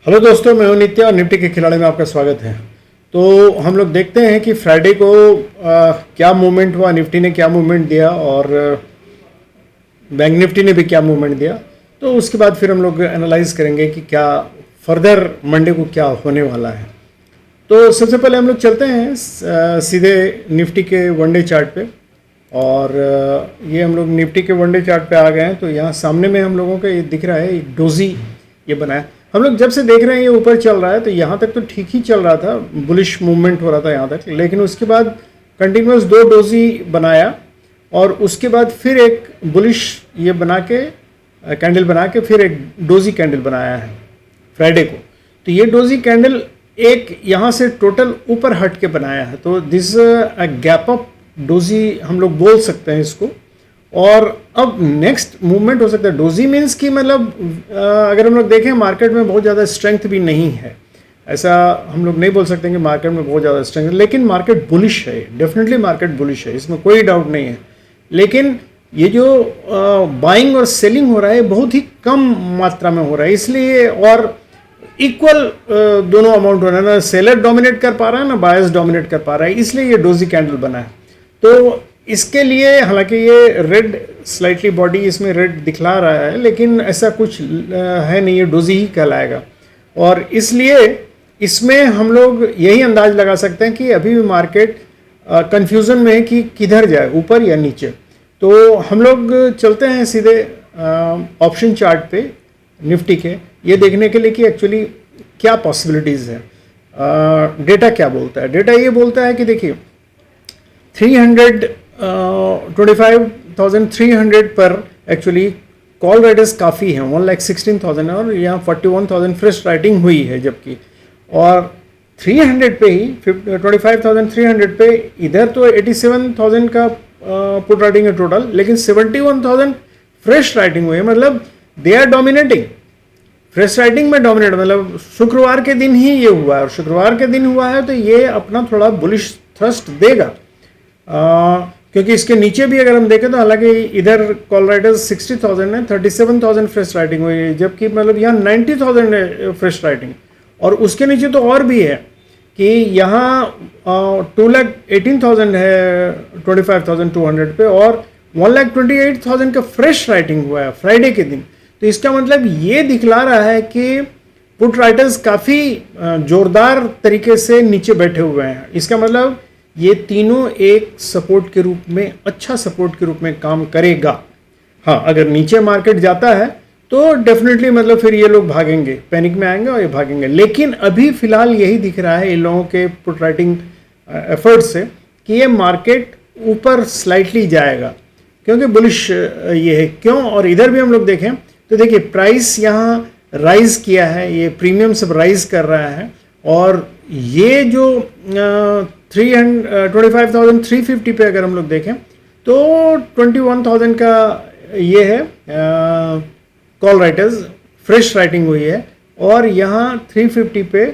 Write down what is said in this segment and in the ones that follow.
Hello दोस्तों, मैं हूं नित्य और निफ्टी के खिलाड़ी में आपका स्वागत है। तो हम लोग देखते हैं कि फ्राइडे को क्या मूवमेंट हुआ, निफ्टी ने क्या मूवमेंट दिया और बैंक निफ्टी ने भी क्या मूवमेंट दिया। तो उसके बाद फिर हम लोग एनालाइज करेंगे कि क्या फर्दर मंडे को क्या होने वाला है। तो सबसे पहले हम लोग चलते हैं सीधे निफ्टी के वनडे चार्ट पे। और ये हम लोग निफ्टी के वनडे चार्ट पे आ गए हैं। तो यहाँ सामने में हम लोगों का ये दिख रहा है, एक डोजी ये बना है। हम लोग जब से देख रहे हैं ये ऊपर चल रहा है, तो यहाँ तक तो ठीक ही चल रहा था, बुलिश मूवमेंट हो रहा था यहाँ तक। लेकिन उसके बाद कंटिन्यूस 2 डोजी बनाया और उसके बाद फिर एक बुलिश ये बना के कैंडल बना के फिर एक डोजी कैंडल बनाया है फ्राइडे को। तो ये डोजी कैंडल एक यहाँ से टोटल ऊपर हट के बनाया है। तो this a gap up doji हम लोग बोल सकते हैं इसको। और अब नेक्स्ट मूवमेंट हो सकता है। डोजी मीन्स कि मतलब अगर हम लोग देखें मार्केट में बहुत ज़्यादा स्ट्रेंथ भी नहीं है, ऐसा हम लोग नहीं बोल सकते कि मार्केट में बहुत ज़्यादा स्ट्रेंथ है। लेकिन मार्केट बुलिश है, डेफिनेटली मार्केट बुलिश है, इसमें कोई डाउट नहीं है। लेकिन ये जो बाइंग और सेलिंग हो रहा है बहुत ही कम मात्रा में हो रहा है, इसलिए और इक्वल दोनों अमाउंट हो रहा है, ना सेलर डोमिनेट कर पा रहा है ना बायर्स डोमिनेट कर पा रहा है, इसलिए ये डोजी कैंडल बना है। तो इसके लिए हालांकि ये रेड स्लाइटली बॉडी इसमें रेड दिखला रहा है, लेकिन ऐसा कुछ है नहीं, ये डोजी ही कहलाएगा। और इसलिए इसमें हम लोग यही अंदाज लगा सकते हैं कि अभी भी मार्केट कंफ्यूजन में है कि किधर जाए, ऊपर या नीचे। तो हम लोग चलते हैं सीधे ऑप्शन चार्ट पे निफ्टी के, ये देखने के लिए कि एक्चुअली क्या पॉसिबिलिटीज़ है। डेटा क्या बोलता है? डेटा ये बोलता है कि देखिए 25,300 पर एक्चुअली कॉल राइटर्स काफ़ी हैं, 1,16,000 और यहाँ 41,000 फ्रेश राइटिंग हुई है, जबकि और 300 पे ही 25,300 पे इधर तो 87,000 का पुट राइटिंग है टोटल, लेकिन 71,000 फ्रेश राइटिंग हुई है। मतलब they are dominating, fresh writing में डोमिनेट, मतलब शुक्रवार के दिन ही ये हुआ है और शुक्रवार के दिन हुआ है तो ये अपना थोड़ा बुलिश थ्रस्ट देगा। क्योंकि इसके नीचे भी अगर हम देखें तो हालांकि इधर कॉल राइटर्स 60,000 है, 37,000 फ्रेश राइटिंग हुई है, जबकि मतलब यहाँ 90,000 है फ्रेश राइटिंग। और उसके नीचे तो और भी है कि यहाँ 2,18,000 है 25,200 पे और 1,28,000 का फ्रेश राइटिंग हुआ है फ्राइडे के दिन। तो इसका मतलब ये दिखला रहा है कि पुट राइटर्स काफ़ी जोरदार तरीके से नीचे बैठे हुए हैं। इसका मतलब ये तीनों एक सपोर्ट के रूप में, अच्छा सपोर्ट के रूप में काम करेगा। हाँ, अगर नीचे मार्केट जाता है तो डेफिनेटली मतलब फिर ये लोग भागेंगे, पैनिक में आएंगे और ये भागेंगे। लेकिन अभी फिलहाल यही दिख रहा है इन लोगों के पुट राइटिंग एफर्ट से कि ये मार्केट ऊपर स्लाइटली जाएगा, क्योंकि बुलिश ये है। क्यों? और इधर भी हम लोग देखें तो देखिए प्राइस यहाँ राइज किया है, ये प्रीमियम सब राइज कर रहा है। और ये जो 25,350 पे अगर हम लोग देखें तो 21,000 का ये है कॉल राइटर्स फ्रेश राइटिंग हुई है और यहाँ 350 पे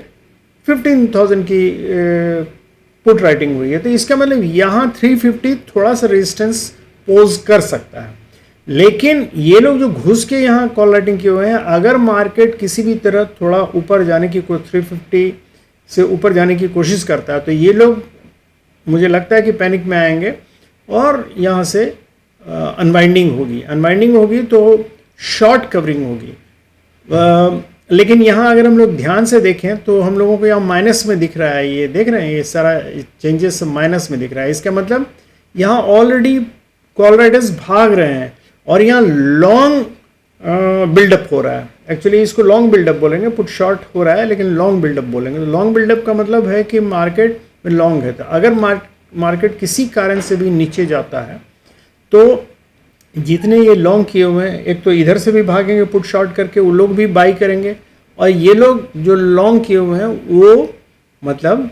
15,000 की पुट राइटिंग हुई है। तो इसका मतलब यहाँ 350 थोड़ा सा रेजिस्टेंस पोज कर सकता है। लेकिन ये लोग जो घुस के यहाँ कॉल राइटिंग किए हुए हैं, अगर मार्केट किसी भी तरह थोड़ा ऊपर जाने की 350 से ऊपर जाने की कोशिश करता है तो ये लोग मुझे लगता है कि पैनिक में आएंगे और यहाँ से अनवाइंडिंग होगी तो शॉर्ट कवरिंग होगी। लेकिन यहाँ अगर हम लोग ध्यान से देखें तो हम लोगों को यहाँ माइनस में दिख रहा है, ये देख रहे हैं, ये सारा चेंजेस माइनस में दिख रहा है। इसका मतलब यहाँ ऑलरेडी कॉल राइटर्स भाग रहे हैं और यहाँ लॉन्ग बिल्डअप हो रहा है। एक्चुअली इसको लॉन्ग बिल्डअप बोलेंगे, पुट शॉर्ट हो रहा है लेकिन लॉन्ग बिल्डअप बोलेंगे। तो लॉन्ग बिल्डअप का मतलब है कि मार्केट में लॉन्ग है। तो अगर मार्केट किसी कारण से भी नीचे जाता है तो जितने ये लॉन्ग किए हुए हैं, एक तो इधर से भी भागेंगे पुट शॉर्ट करके, वो लोग भी बाई करेंगे और ये लोग जो लॉन्ग किए हुए हैं वो मतलब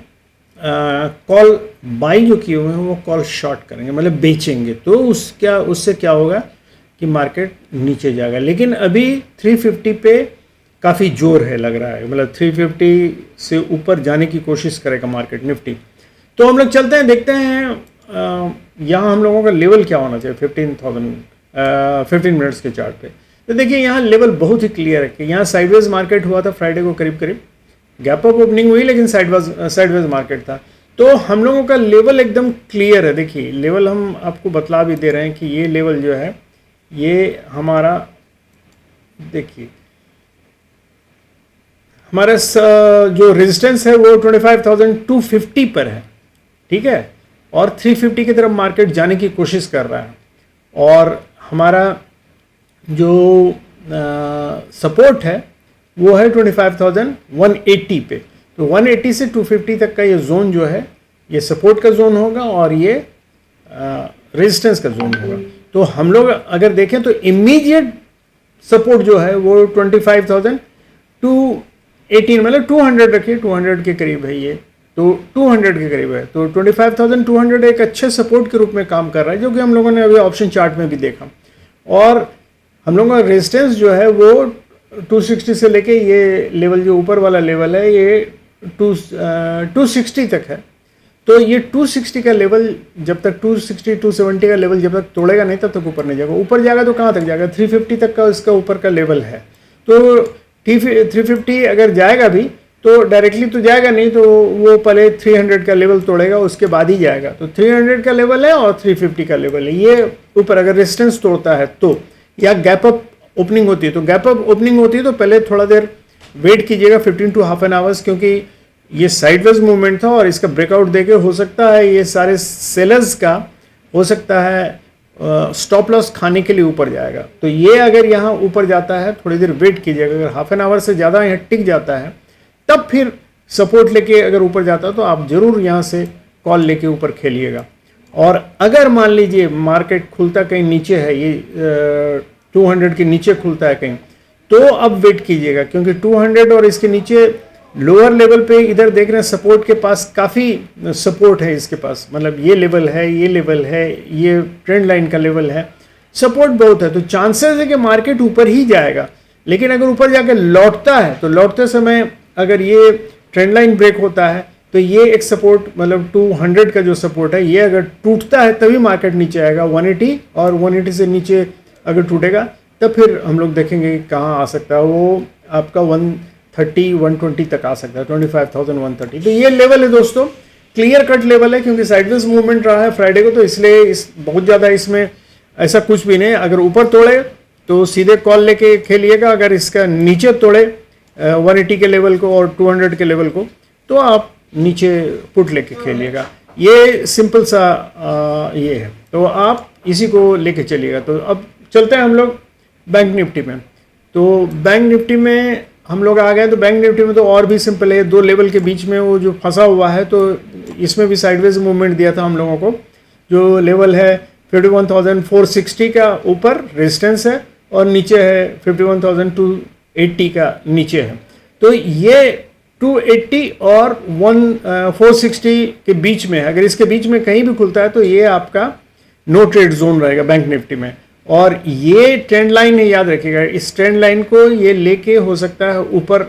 कॉल बाई जो किए हुए हैं वो कॉल शॉर्ट करेंगे, मतलब बेचेंगे। तो उससे क्या होगा कि मार्केट नीचे जाएगा। लेकिन अभी 350 पे काफ़ी जोर है लग रहा है, मतलब 350 से ऊपर जाने की कोशिश करेगा मार्केट निफ्टी। तो हम लोग चलते हैं, देखते हैं यहाँ हम लोगों का लेवल क्या होना चाहिए 15 मिनट्स के चार्ट पे। तो देखिए यहाँ लेवल बहुत ही क्लियर है कि यहाँ साइडवेज मार्केट हुआ था फ्राइडे को, करीब करीब गैप अप ओपनिंग हुई लेकिन साइडवेज मार्केट था। तो हम लोगों का लेवल एकदम क्लियर है। देखिए लेवल हम आपको बतला भी दे रहे हैं कि ये लेवल जो है ये हमारा, देखिए हमारा जो रेजिस्टेंस है वो 25,250 पर है, ठीक है, और 350 की तरफ मार्केट जाने की कोशिश कर रहा है। और हमारा जो सपोर्ट है वो है 25,180 पे। तो 180 से 250 तक का ये जोन जो है ये सपोर्ट का जोन होगा और ये रेजिस्टेंस का जोन होगा। तो हम लोग अगर देखें तो इमीडिएट सपोर्ट जो है वो 25,218 मतलब 200 रखिए, 200 के करीब है ये, तो 200 के करीब है। तो 25,200 एक अच्छे सपोर्ट के रूप में काम कर रहा है, जो कि हम लोगों ने अभी ऑप्शन चार्ट में भी देखा। और हम लोगों का रेजिस्टेंस जो है वो 260 से लेके ये लेवल जो ऊपर वाला लेवल है ये 260 तक है। तो ये 260 का लेवल जब तक 260 270 का लेवल जब तक तोड़ेगा नहीं तब तक ऊपर नहीं जाएगा। ऊपर जाएगा तो कहाँ तक जाएगा, 350 तक का इसका ऊपर का लेवल है। तो 350 अगर जाएगा भी तो डायरेक्टली तो जाएगा नहीं, तो वो पहले 300 का लेवल तोड़ेगा उसके बाद ही जाएगा। तो 300 का लेवल है और 350 का लेवल है, ये ऊपर अगर रेजिस्टेंस तोड़ता है तो, या गैप अप ओपनिंग होती है। तो गैप अप ओपनिंग होती है तो पहले थोड़ा देर वेट कीजिएगा 15 to हाफ एन आवर्स, क्योंकि ये साइडवेज मूवमेंट था और इसका ब्रेकआउट देके हो सकता है ये सारे सेलर्स का हो सकता है स्टॉप लॉस खाने के लिए ऊपर जाएगा। तो ये अगर यहाँ ऊपर जाता है थोड़ी देर वेट कीजिएगा, अगर हाफ एन आवर से ज़्यादा यहाँ टिक जाता है तब फिर सपोर्ट लेके अगर ऊपर जाता है तो आप ज़रूर यहाँ से कॉल लेके ऊपर खेलिएगा। और अगर मान लीजिए मार्केट खुलता कहीं नीचे है, ये 200 के नीचे खुलता है कहीं, तो अब वेट कीजिएगा, क्योंकि 200 और इसके नीचे लोअर लेवल पे इधर देख रहे हैं सपोर्ट के पास काफ़ी सपोर्ट है इसके पास, मतलब ये लेवल है, ये लेवल है, ये ट्रेंड लाइन का लेवल है, सपोर्ट बहुत है। तो चांसेस है कि मार्केट ऊपर ही जाएगा। लेकिन अगर ऊपर जाके लौटता है तो लौटते समय अगर ये ट्रेंड लाइन ब्रेक होता है तो ये एक सपोर्ट मतलब 200 का जो सपोर्ट है ये अगर टूटता है तभी मार्केट नीचे आएगा 180, और 180 से नीचे अगर टूटेगा तब फिर हम लोग देखेंगे कि कहाँ आ सकता है, वो आपका 130 120 तक आ सकता है, 25,130। तो ये लेवल है दोस्तों, क्लियर कट लेवल है, क्योंकि साइडवेज मूवमेंट रहा है फ्राइडे को, तो इसलिए इस बहुत ज़्यादा इसमें ऐसा कुछ भी नहीं। अगर ऊपर तोड़े तो सीधे कॉल लेके खेलिएगा, अगर इसका नीचे तोड़े 180 के लेवल को और 200 के लेवल को तो आप नीचे पुट लेके खेलिएगा। ये सिंपल सा ये है, तो आप इसी को लेके चलिएगा। तो अब चलते हैं हम लोग बैंक निफ्टी में। तो बैंक निफ्टी में हम लोग आ गए, तो बैंक निफ्टी में तो और भी सिंपल है, दो लेवल के बीच में वो जो फंसा हुआ है, तो इसमें भी साइडवेज मूवमेंट दिया था हम लोगों को। जो लेवल है 51,460 का ऊपर रेजिस्टेंस है और नीचे है 51,280 का नीचे है। तो ये 280 और 460 के बीच में, अगर इसके बीच में कहीं भी खुलता है तो ये आपका नो ट्रेड जोन रहेगा बैंक निफ्टी में। और ये ट्रेंड लाइन है, याद रखिएगा, इस ट्रेंड लाइन को ये लेके हो सकता है ऊपर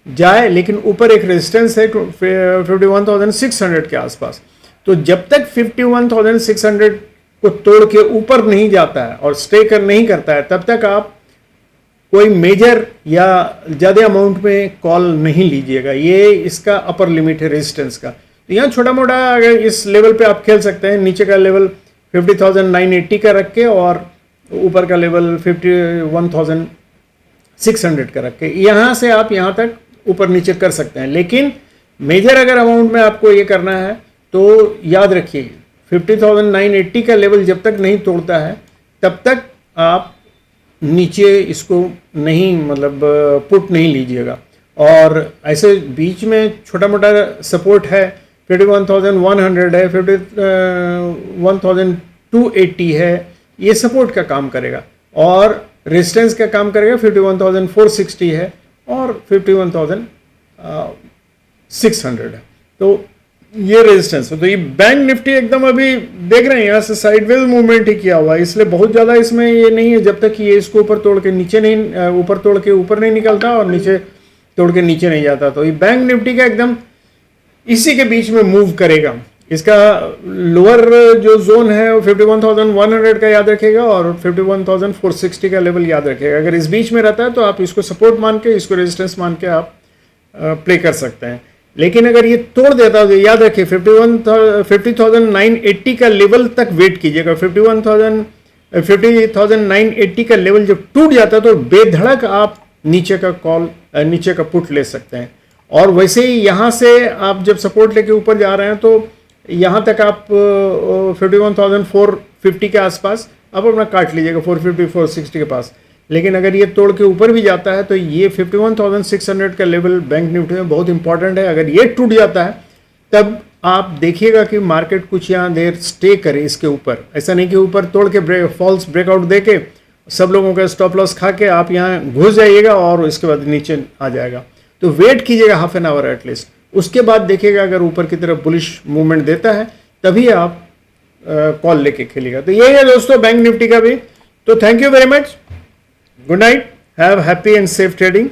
जाए, लेकिन ऊपर एक रेजिस्टेंस है 51,600 के आसपास। तो जब तक 51,600 को तोड़ के ऊपर नहीं जाता है और स्टे कर नहीं करता है तब तक आप कोई मेजर या ज़्यादा अमाउंट में कॉल नहीं लीजिएगा। ये इसका अपर लिमिट है रेजिस्टेंस का। तो यहाँ छोटा मोटा अगर इस लेवल पे आप खेल सकते हैं, नीचे का लेवल 50,980 का रख के और ऊपर का लेवल 51,600 का रख के, यहाँ से आप यहाँ तक ऊपर नीचे कर सकते हैं। लेकिन मेजर अगर अमाउंट में आपको ये करना है तो याद रखिए 50,980 का लेवल जब तक नहीं तोड़ता है तब तक आप नीचे इसको नहीं मतलब पुट नहीं लीजिएगा। और ऐसे बीच में छोटा मोटा सपोर्ट है 51,100 है, 51,280 है, ये सपोर्ट का काम करेगा। और रेजिस्टेंस का काम करेगा 51,460 है और 51,600 है। तो ये रेजिस्टेंस है। तो ये बैंक निफ्टी एकदम अभी देख रहे हैं यहाँ से साइडवेज मूवमेंट ही किया हुआ है, इसलिए बहुत ज़्यादा इसमें ये नहीं है जब तक कि ये इसको ऊपर तोड़ के नीचे नहीं, ऊपर तोड़ के ऊपर नहीं निकलता और नीचे तोड़ के नीचे नहीं जाता। तो ये बैंक निफ्टी का एकदम इसी के बीच में मूव करेगा, इसका लोअर जो जोन है वो 51,100 का याद रखेगा और 51,460 का लेवल याद रखेगा। अगर इस बीच में रहता है तो आप इसको सपोर्ट मान के, इसको रेजिस्टेंस मान के आप प्ले कर सकते हैं। लेकिन अगर ये तोड़ देता है तो याद रखिए 50,980 का लेवल तक वेट कीजिएगा। 50,980 का लेवल जब टूट जाता है तो बेधड़क आप नीचे का कॉल, नीचे का पुट ले सकते हैं। और वैसे ही यहाँ से आप जब सपोर्ट लेके ऊपर जा रहे हैं तो यहाँ तक आप 51,450 के आसपास आप अपना काट लीजिएगा, 450 460 के पास। लेकिन अगर ये तोड़ के ऊपर भी जाता है तो ये 51,600 का लेवल बैंक निफ्टी में बहुत इंपॉर्टेंट है। अगर ये टूट जाता है तब आप देखिएगा कि मार्केट कुछ यहाँ देर स्टे करे इसके ऊपर। ऐसा नहीं कि ऊपर तोड़ के फॉल्स ब्रेकआउट दे के सब लोगों का स्टॉप लॉस खा के आप यहाँ घुस जाइएगा और उसके बाद नीचे आ जाएगा। तो वेट कीजिएगा हाफ एन आवर एटलीस्ट, उसके बाद देखिएगा अगर ऊपर की तरफ बुलिश मूवमेंट देता है तभी आप कॉल लेके खेलिएगा। तो यही है दोस्तों बैंक निफ्टी का भी। तो thank you very much, good night, have happy and safe trading.